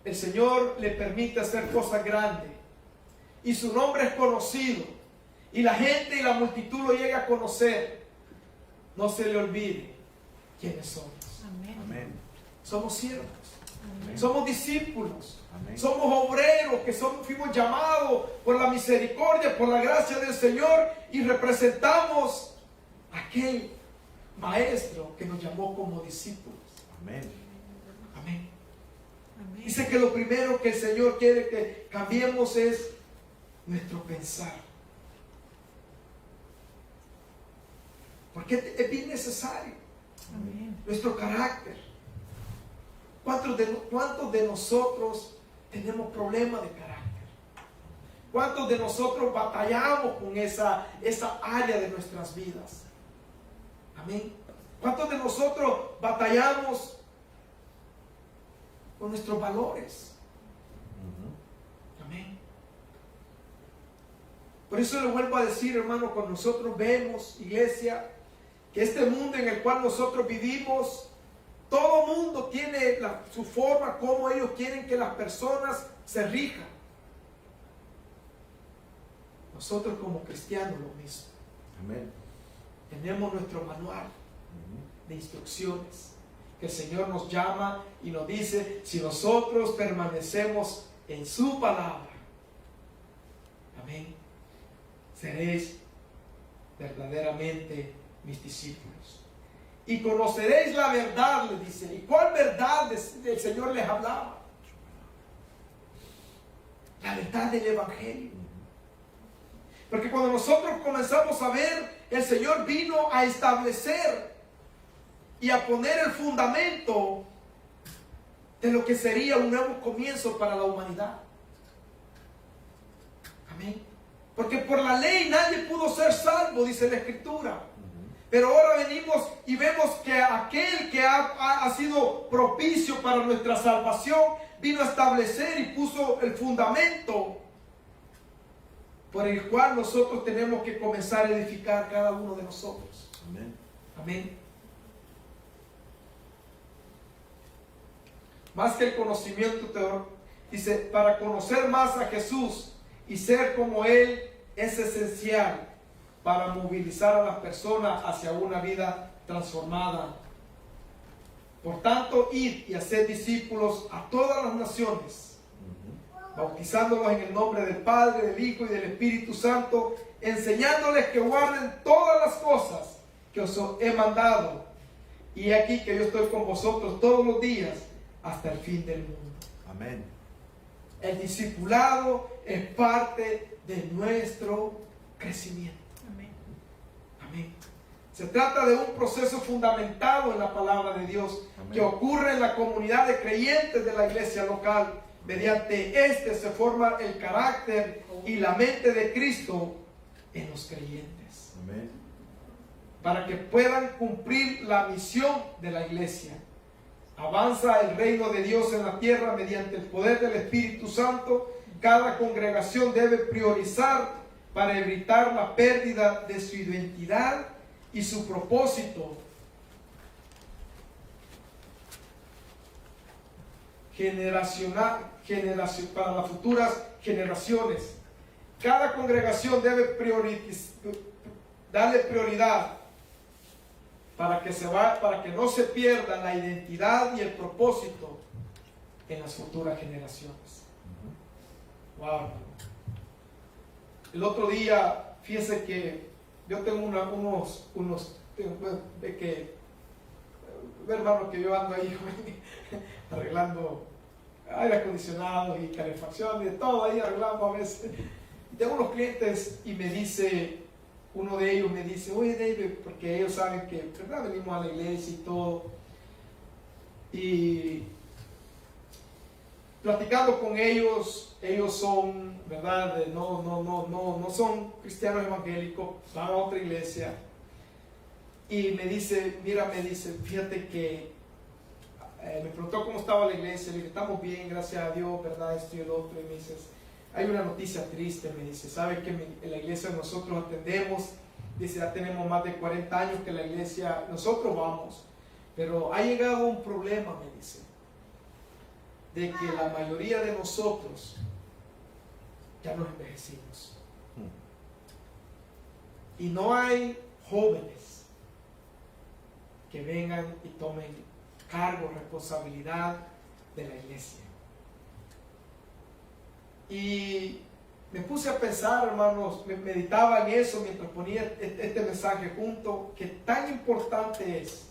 el Señor le permite hacer cosas grandes y su nombre es conocido y la gente y la multitud lo llega a conocer, no se le olvide quiénes somos. Amén. Amén. Somos siervos, Amén. somos discípulos, Amén. somos obreros que fuimos llamados por la misericordia, por la gracia del Señor y representamos a aquel Maestro que nos llamó como discípulos. Amén. Amén. Amén. Dice que lo primero que el Señor quiere que cambiemos es nuestro pensar. Porque es bien necesario. Amén. Nuestro carácter. ¿Cuántos de nosotros tenemos problemas de carácter? ¿Cuántos de nosotros batallamos con esa área de nuestras vidas? Amén. ¿Cuántos de nosotros batallamos con nuestros valores? Amén. Por eso le vuelvo a decir, hermano, cuando nosotros vemos, iglesia, que este mundo en el cual nosotros vivimos, todo mundo tiene su forma, como ellos quieren que las personas se rijan. Nosotros como cristianos lo mismo. Amén. Tenemos nuestro manual de instrucciones que el Señor nos llama y nos dice, si nosotros permanecemos en su palabra, Amén. Seréis verdaderamente mis discípulos. Y conoceréis la verdad, le dice. ¿Y cuál verdad el Señor les hablaba? La verdad del Evangelio. Porque cuando nosotros comenzamos a ver, el Señor vino a establecer y a poner el fundamento de lo que sería un nuevo comienzo para la humanidad. Amén. Porque por la ley nadie pudo ser salvo, dice la Escritura. Pero ahora venimos y vemos que aquel que ha sido propicio para nuestra salvación vino a establecer y puso el fundamento por el cual nosotros tenemos que comenzar a edificar cada uno de nosotros. Amén. Amén. Más que el conocimiento, dice, para conocer más a Jesús y ser como Él es esencial para movilizar a las personas hacia una vida transformada. Por tanto, id y haced discípulos a todas las naciones, bautizándolos en el nombre del Padre, del Hijo y del Espíritu Santo, enseñándoles que guarden todas las cosas que os he mandado. Y aquí que yo estoy con vosotros todos los días hasta el fin del mundo. Amén. El discipulado es parte de nuestro crecimiento. Amén. Amén. Se trata de un proceso fundamentado en la palabra de Dios. Amén. Que ocurre en la comunidad de creyentes de la iglesia local. Mediante este se forma el carácter y la mente de Cristo en los creyentes. Amén. Para que puedan cumplir la misión de la iglesia. Avanza el reino de Dios en la tierra mediante el poder del Espíritu Santo. Cada congregación debe priorizar para evitar la pérdida de su identidad y su propósito generacional para las futuras generaciones. Cada congregación debe darle prioridad para que no se pierda la identidad y el propósito en las futuras generaciones. Wow. El otro día, fíjese que yo tengo hermano, que yo ando ahí arreglando aire acondicionado y calefacción y de todo ahí arreglando a veces. Tengo unos clientes y uno de ellos me dice, oye David, porque ellos saben que, ¿verdad?, venimos a la iglesia y todo. Y platicando con ellos son, ¿verdad?, no son cristianos evangélicos, van a otra iglesia. Y me dice, fíjate que me preguntó cómo estaba la iglesia. Le dije, estamos bien, gracias a Dios, ¿verdad?, esto y el otro. Y me dice, hay una noticia triste, me dice, ¿sabe que en la iglesia nosotros atendemos? Dice, ya tenemos más de 40 años que la iglesia, nosotros vamos, pero ha llegado un problema, me dice, de que la mayoría de nosotros ya nos envejecimos. Y no hay jóvenes que vengan y tomen cargo, responsabilidad de la iglesia. Y me puse a pensar, hermanos, meditaba en eso mientras ponía este mensaje junto, que tan importante es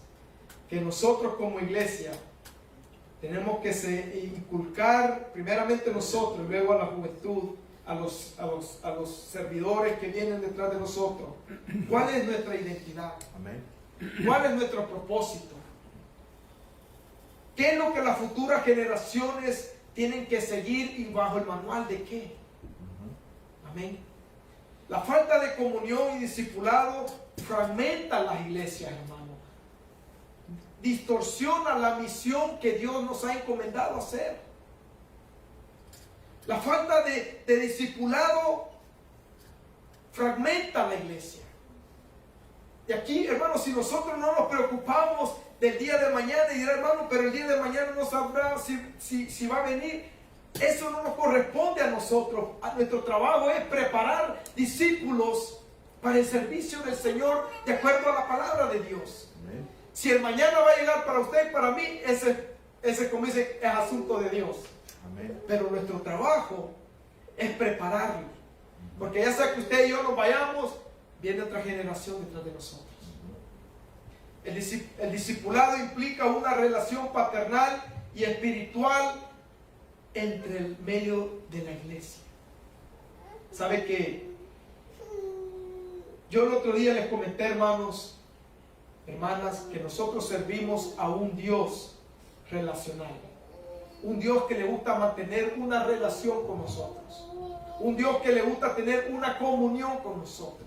que nosotros como iglesia tenemos que inculcar primeramente nosotros, luego a la juventud, a los servidores que vienen detrás de nosotros, cuál es nuestra identidad. Amén. ¿Cuál es nuestro propósito? ¿Qué es lo que las futuras generaciones tienen que seguir y bajo el manual de qué? Amén. La falta de comunión y discipulado fragmenta las iglesias, hermano. Distorsiona la misión que Dios nos ha encomendado hacer. La falta de discipulado fragmenta la iglesia. Y aquí, hermano, si nosotros no nos preocupamos del día de mañana y dirá, hermano, pero el día de mañana no sabrá si va a venir, eso no nos corresponde a nosotros. Nuestro trabajo es preparar discípulos para el servicio del Señor de acuerdo a la palabra de Dios. Amén. Si el mañana va a llegar para usted y para mí, ese como dice, es asunto de Dios. Amén. Pero nuestro trabajo es prepararlo Porque ya sea que usted y yo nos vayamos, viene otra generación detrás de nosotros. El discipulado implica una relación paternal y espiritual entre el medio de la iglesia. ¿Sabe qué? Yo el otro día les comenté, hermanos, hermanas, que nosotros servimos a un Dios relacional. Un Dios que le gusta mantener una relación con nosotros. Un Dios que le gusta tener una comunión con nosotros.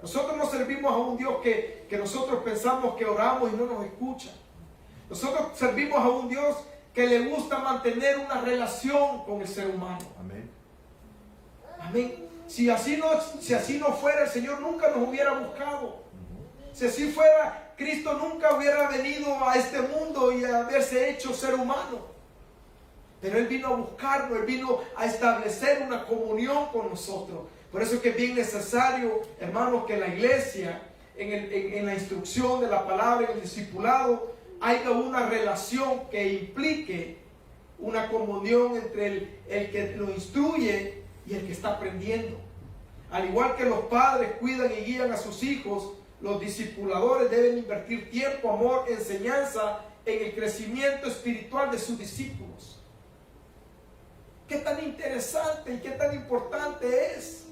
Nosotros no servimos a un Dios que nosotros pensamos que oramos y no nos escucha. Nosotros servimos a un Dios que le gusta mantener una relación con el ser humano. Amén. Amén. Si así no fuera, el Señor nunca nos hubiera buscado. Si así fuera, Cristo nunca hubiera venido a este mundo y a haberse hecho ser humano. Pero Él vino a buscarnos, Él vino a establecer una comunión con nosotros. Por eso es que es bien necesario, hermanos, que la iglesia, en la instrucción de la palabra, en el discipulado, haya una relación que implique una comunión entre el que lo instruye y el que está aprendiendo. Al igual que los padres cuidan y guían a sus hijos, los discipuladores deben invertir tiempo, amor, enseñanza en el crecimiento espiritual de sus discípulos. Qué tan interesante y qué tan importante es.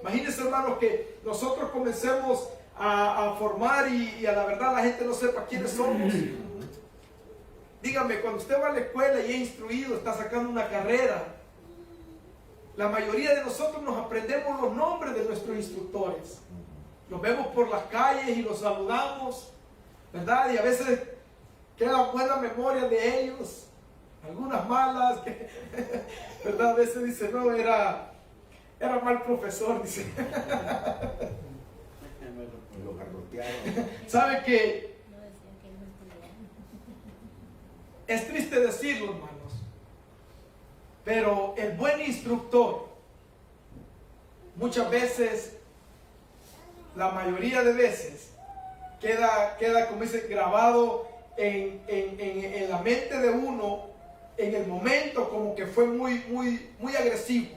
Imagínense, hermanos, que nosotros comencemos a formar y a la verdad la gente no sepa quiénes somos. Dígame, cuando usted va a la escuela y es instruido, está sacando una carrera, la mayoría de nosotros nos aprendemos los nombres de nuestros instructores. Los vemos por las calles y los saludamos, ¿verdad? Y a veces queda buena memoria de ellos, algunas malas, ¿verdad? A veces dice, no, era mal profesor, dice. Lo garrotearon. ¿Sabe qué? Es triste decirlo, hermanos, pero el buen instructor, muchas veces, la mayoría de veces, queda como dice, grabado en la mente de uno, en el momento, como que fue muy agresivo,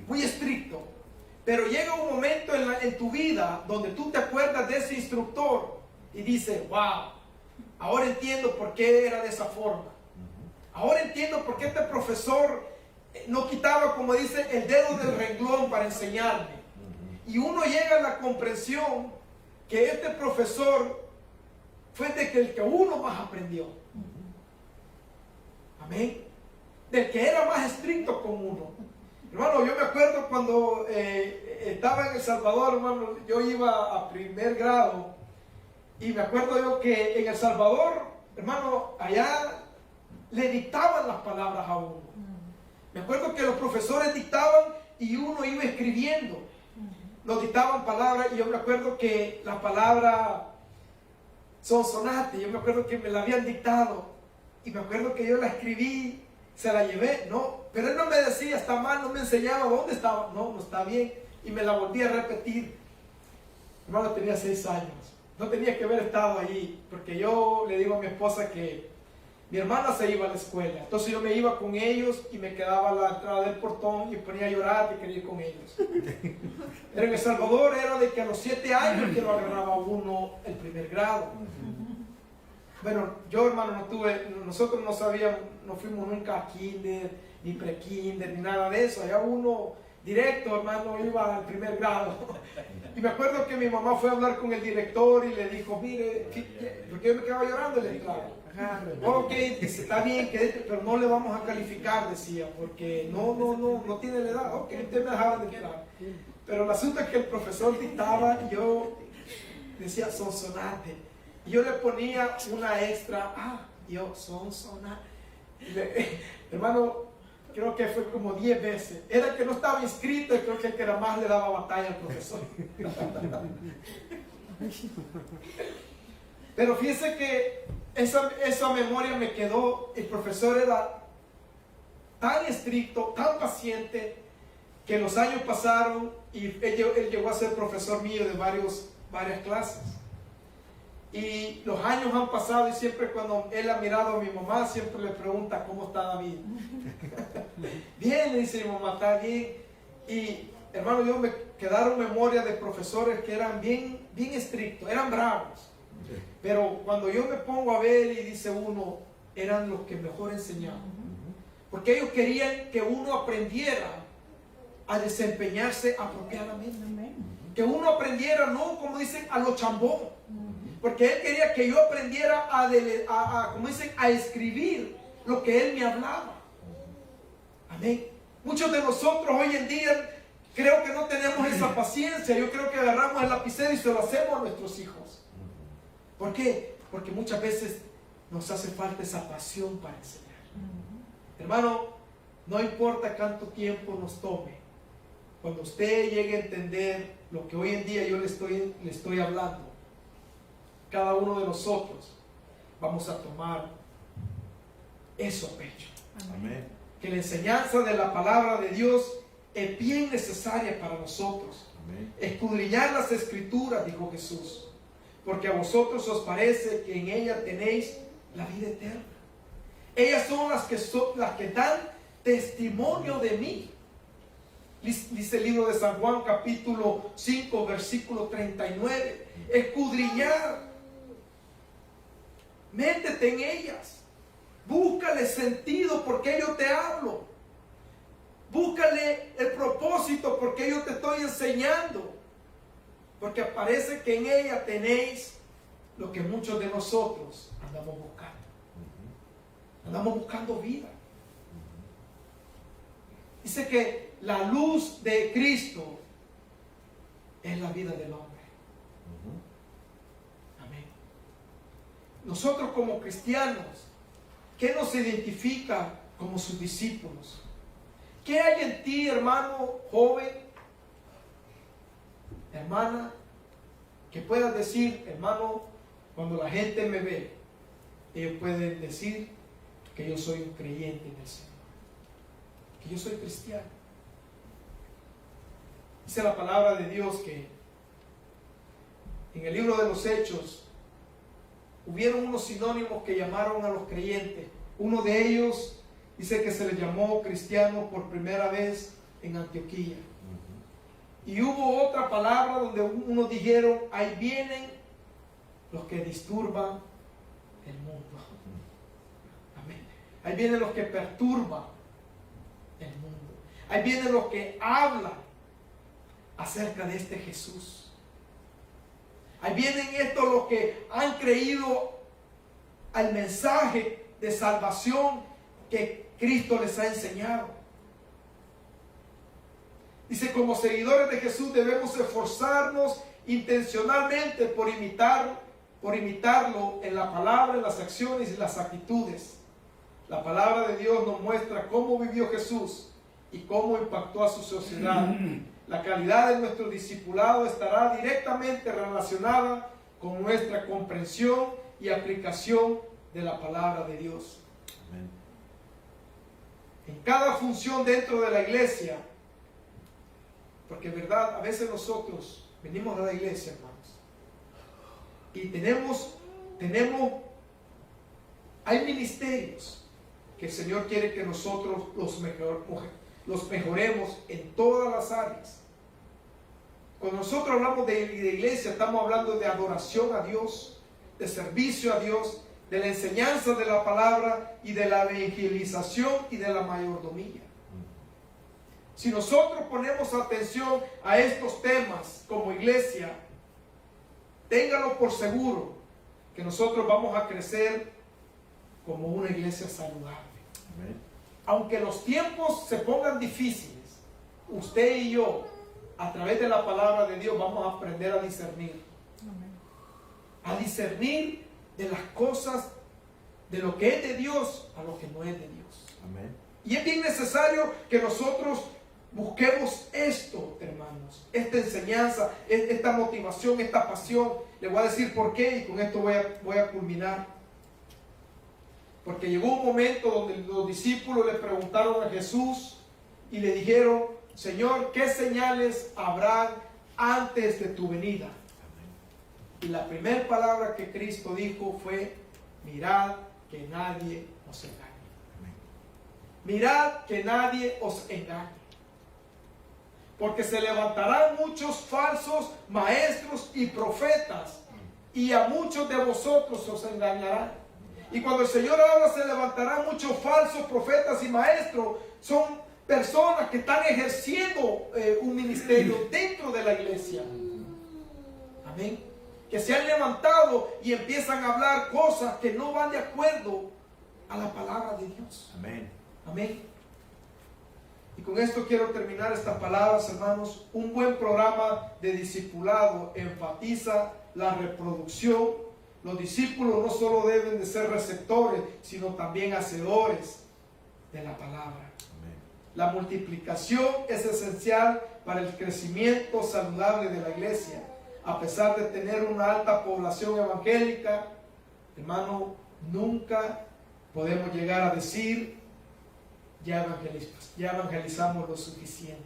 muy estricto. Pero llega un momento en tu vida donde tú te acuerdas de ese instructor y dices, wow, ahora entiendo por qué era de esa forma. Ahora entiendo por qué este profesor no quitaba, como dice, el dedo del renglón para enseñarme. Y uno llega a la comprensión que este profesor fue el que uno más aprendió. Amén. Del que era más estricto con uno. Hermano, yo me acuerdo cuando estaba en El Salvador, hermano, yo iba a primer grado y me acuerdo yo que en El Salvador, hermano, allá le dictaban las palabras a uno. Me acuerdo que los profesores dictaban y uno iba escribiendo. Nos dictaban palabras y yo me acuerdo que la palabra sonsonate, yo me acuerdo que me la habían dictado y me acuerdo que yo la escribí, se la llevé, no, pero él no me decía, está mal, no me enseñaba dónde estaba, no está bien, y me la volví a repetir. Hermano, tenía 6 años, no tenía que haber estado allí, porque yo le digo a mi esposa que mi hermana se iba a la escuela, entonces yo me iba con ellos y me quedaba a la entrada del portón y ponía a llorar y quería ir con ellos. Pero en El Salvador era de que a los 7 años que lo agarraba uno el primer grado. Bueno, yo, hermano, nosotros no sabíamos, no fuimos nunca a kinder, ni pre-kinder, ni nada de eso. Allá uno directo, hermano, iba al primer grado. Y me acuerdo que mi mamá fue a hablar con el director y le dijo, mire, porque yo me quedaba llorando, le dije, ok, dice, está bien, pero no le vamos a calificar, decía, porque no tiene la edad. Ok, usted me dejaba de quedar. Pero el asunto es que el profesor dictaba y yo decía sonsonate. Y yo le ponía una extra, yo sonsonate. Hermano, creo que fue como 10 veces. Era que no estaba inscrito y creo que el que era más le daba batalla al profesor. Pero fíjense que esa memoria me quedó. El profesor era tan estricto, tan paciente, que los años pasaron y él llegó a ser profesor mío de varias clases. Y los años han pasado y siempre cuando él ha mirado a mi mamá, siempre le pregunta cómo está David. Bien, le dice mi mamá, está bien. Y hermano, yo me quedaron memoria de profesores que eran bien estrictos, eran bravos. Pero cuando yo me pongo a ver y dice uno, eran los que mejor enseñaban. Porque ellos querían que uno aprendiera a desempeñarse apropiadamente. Amén. Que uno aprendiera, no como dicen, a lo chambón. Porque él quería que yo aprendiera como dicen, a escribir lo que él me hablaba. Amén. Muchos de nosotros hoy en día creo que no tenemos esa paciencia. Yo creo que agarramos el lapicero y se lo hacemos a nuestros hijos. ¿Por qué? Porque muchas veces nos hace falta esa pasión para enseñar. Hermano, no importa cuánto tiempo nos tome, cuando usted llegue a entender lo que hoy en día yo le estoy hablando, cada uno de nosotros vamos a tomar eso a pecho. Amén. Que la enseñanza de la palabra de Dios es bien necesaria para nosotros. Amén. Escudriñar las escrituras, dijo Jesús, porque a vosotros os parece que en ella tenéis la vida eterna. Ellas son las que dan testimonio de mí. Dice el libro de San Juan capítulo 5 versículo 39. Escudriñar. Métete en ellas. Búscale sentido porque yo te hablo. Búscale el propósito porque yo te estoy enseñando. Porque parece que en ella tenéis lo que muchos de nosotros andamos buscando. Andamos buscando vida. Dice que la luz de Cristo es la vida del hombre. Amén. Nosotros como cristianos, ¿qué nos identifica como sus discípulos? ¿Qué hay en ti, hermano joven, hermana, que puedas decir, hermano, cuando la gente me ve, ellos pueden decir que yo soy un creyente en el Señor, que yo soy cristiano? Dice la palabra de Dios que en el libro de los Hechos hubieron unos sinónimos que llamaron a los creyentes. Uno de ellos dice que se les llamó cristiano por primera vez en Antioquía. Y hubo otra palabra donde unos dijeron, ahí vienen los que disturban el mundo. Amén. Ahí vienen los que perturban el mundo. Ahí vienen los que hablan acerca de este Jesús. Ahí vienen estos los que han creído al mensaje de salvación que Cristo les ha enseñado. Dice, como seguidores de Jesús debemos esforzarnos intencionalmente por imitarlo en la palabra, en las acciones y las actitudes. La palabra de Dios nos muestra cómo vivió Jesús y cómo impactó a su sociedad. La calidad de nuestro discipulado estará directamente relacionada con nuestra comprensión y aplicación de la palabra de Dios. Amén. En cada función dentro de la iglesia, porque en verdad a veces nosotros venimos a la iglesia, hermanos, y hay ministerios que el Señor quiere que nosotros los mejoremos en todas las áreas. Cuando nosotros hablamos de iglesia, estamos hablando de adoración a Dios, de servicio a Dios, de la enseñanza de la palabra y de la evangelización y de la mayordomía. Si nosotros ponemos atención a estos temas como iglesia, téngalo por seguro que nosotros vamos a crecer como una iglesia saludable. Amén. Aunque los tiempos se pongan difíciles, usted y yo, a través de la palabra de Dios, vamos a aprender a discernir. Amén. A discernir de las cosas, de lo que es de Dios a lo que no es de Dios. Amén. Y es bien necesario que nosotros busquemos esto, hermanos, esta enseñanza, esta motivación, esta pasión. Le voy a decir por qué y con esto voy a culminar. Porque llegó un momento donde los discípulos le preguntaron a Jesús y le dijeron, Señor, ¿qué señales habrán antes de tu venida? Amén. Y la primera palabra que Cristo dijo fue, mirad que nadie os engañe. Amén. Mirad que nadie os engañe. porque se levantarán muchos falsos maestros y profetas, y a muchos de vosotros os engañarán. Y cuando el Señor habla, se levantarán muchos falsos profetas y maestros, son personas que están ejerciendo un ministerio dentro de la iglesia. Amén. Que se han levantado y empiezan a hablar cosas que no van de acuerdo a la palabra de Dios. Amén. Amén. Y con esto quiero terminar estas palabras, hermanos. Un buen programa de discipulado enfatiza la reproducción. Los discípulos no solo deben de ser receptores, sino también hacedores de la palabra. Amén. La multiplicación es esencial para el crecimiento saludable de la iglesia. A pesar de tener una alta población evangélica, hermano, nunca podemos llegar a decir ya evangelizamos lo suficiente.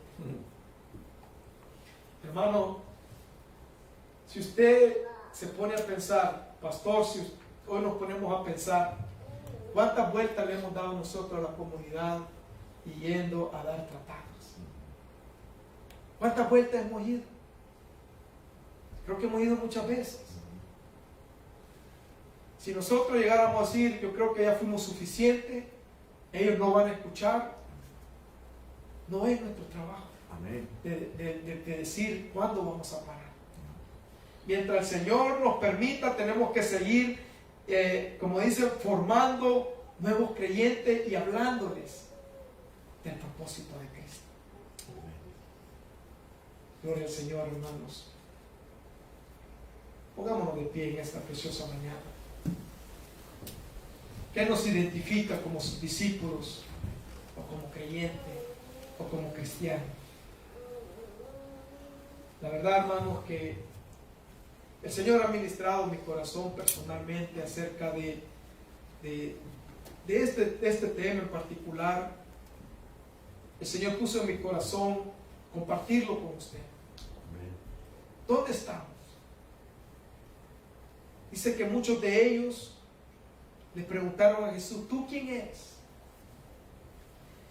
Hermano, si usted se pone a pensar, pastor, si hoy nos ponemos a pensar, ¿cuántas vueltas le hemos dado nosotros a la comunidad y yendo a dar tratados? ¿Cuántas vueltas hemos ido? Creo que hemos ido muchas veces. Si nosotros llegáramos a decir, yo creo que ya fuimos suficientes, ellos no van a escuchar, no es nuestro trabajo. Amén. De decir cuándo vamos a parar. Mientras el Señor nos permita, tenemos que seguir, como dice, formando nuevos creyentes y hablándoles del propósito de Cristo. Gloria al Señor, hermanos. Pongámonos de pie en esta preciosa mañana. ¿Qué nos identifica como sus discípulos, o como creyentes, o como cristianos? La verdad, hermanos, que el Señor ha ministrado mi corazón personalmente acerca de este tema en particular. El Señor puso en mi corazón compartirlo con usted. ¿Dónde estamos? Dice que muchos de ellos le preguntaron a Jesús, ¿tú quién eres?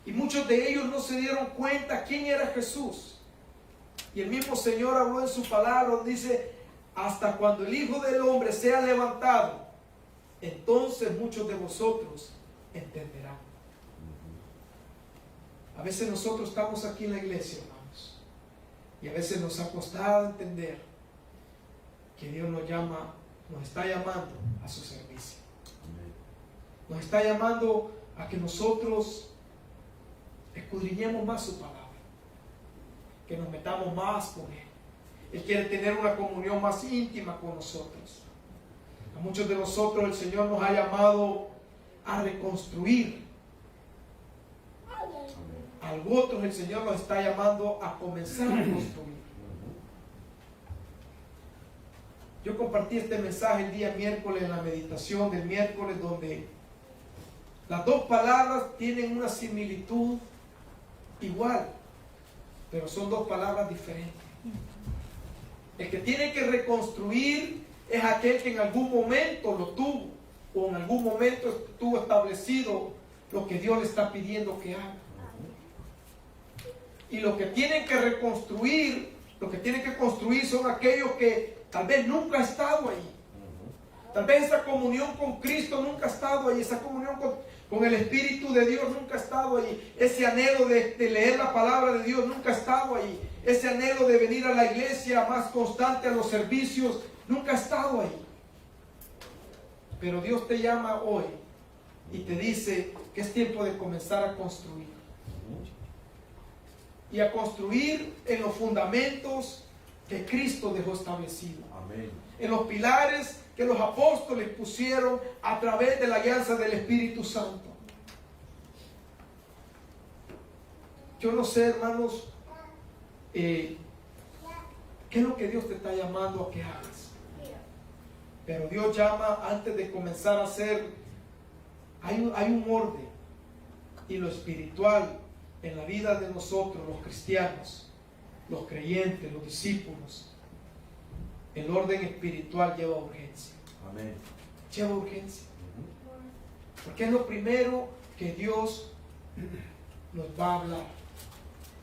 Y muchos de ellos no se dieron cuenta quién era Jesús. Y el mismo Señor habló en su palabra, dice, hasta cuando el Hijo del Hombre sea levantado, entonces muchos de vosotros entenderán. A veces nosotros estamos aquí en la iglesia, hermanos, y a veces nos ha costado entender que Dios nos está llamando a su servicio. Nos está llamando a que nosotros escudriñemos más su palabra, que nos metamos más con Él. Él quiere tener una comunión más íntima con nosotros. A muchos de nosotros el Señor nos ha llamado a reconstruir. A otros el Señor nos está llamando a comenzar a construir. Yo compartí este mensaje el día miércoles en la meditación del miércoles, donde las dos palabras tienen una similitud igual, pero son dos palabras diferentes. El que tiene que reconstruir es aquel que en algún momento lo tuvo, o en algún momento estuvo establecido lo que Dios le está pidiendo que haga. Y lo que tienen que reconstruir, lo que tienen que construir son aquellos que tal vez nunca han estado ahí. Tal vez esa comunión con Cristo nunca ha estado ahí, esa comunión con el Espíritu de Dios nunca ha estado ahí, ese anhelo de leer la palabra de Dios nunca ha estado ahí, ese anhelo de venir a la iglesia más constante a los servicios nunca ha estado ahí. Pero Dios te llama hoy y te dice que es tiempo de comenzar a construir. Y a construir en los fundamentos que Cristo dejó establecido. Amén. En los pilares que los apóstoles pusieron a través de la alianza del Espíritu Santo. Yo no sé, hermanos, qué es lo que Dios te está llamando a que hagas. Pero Dios llama antes de comenzar a hacer. Hay un orden. Y lo espiritual en la vida de nosotros, los cristianos, los creyentes, los discípulos, el orden espiritual lleva urgencia. Amén. Lleva urgencia. Porque es lo primero que Dios nos va a hablar,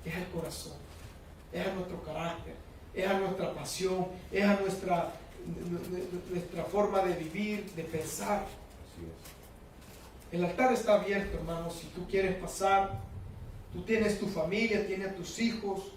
es el corazón. es a nuestro carácter, es a nuestra pasión, es a nuestra forma de vivir, de pensar. Así es. El altar está abierto, hermanos. Si tú quieres pasar, tú tienes tu familia, tienes tus hijos,